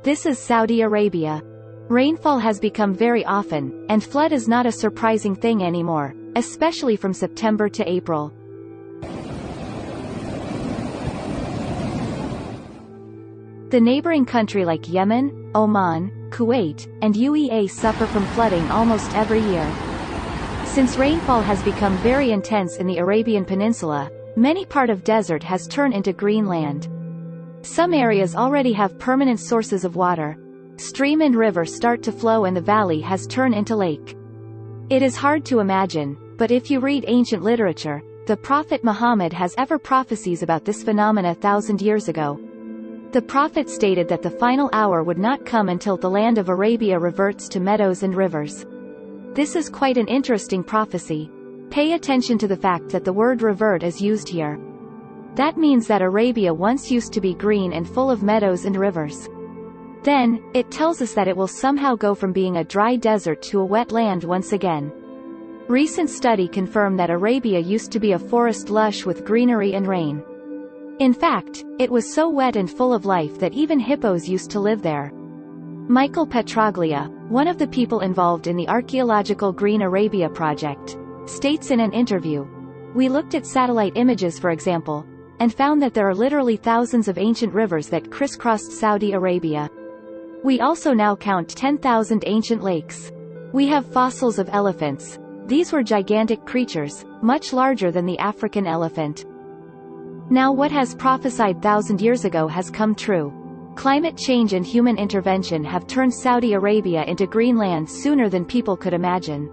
This is Saudi Arabia. Rainfall has become very often, and flood is not a surprising thing anymore, especially from September to April. The neighboring country like Yemen, Oman, Kuwait, and UEA suffer from flooding almost every year. Since rainfall has become very intense in the Arabian Peninsula, many part of desert has turned into green land. Some areas already have permanent sources of water. Stream and river start to flow and the valley has turned into lake. It is hard to imagine, but if you read ancient literature, the Prophet Muhammad has ever prophecies about this phenomena 1,000 years ago. The prophet stated that the final hour would not come until the land of Arabia reverts to meadows and rivers. This is quite an interesting prophecy. Pay attention to the fact that the word revert is used here. That means that Arabia once used to be green and full of meadows and rivers. Then, it tells us that it will somehow go from being a dry desert to a wet land once again. Recent study confirmed that Arabia used to be a forest lush with greenery and rain. In fact, it was so wet and full of life that even hippos used to live there. Michael Petraglia, one of the people involved in the archaeological Green Arabia project, states in an interview, "We looked at satellite images for example, and found that there are literally thousands of ancient rivers that crisscrossed Saudi Arabia. We also now count 10,000 ancient lakes. We have fossils of elephants. These were gigantic creatures, much larger than the African elephant." Now what has prophesied 1,000 years ago has come true. Climate change and human intervention have turned Saudi Arabia into green land sooner than people could imagine.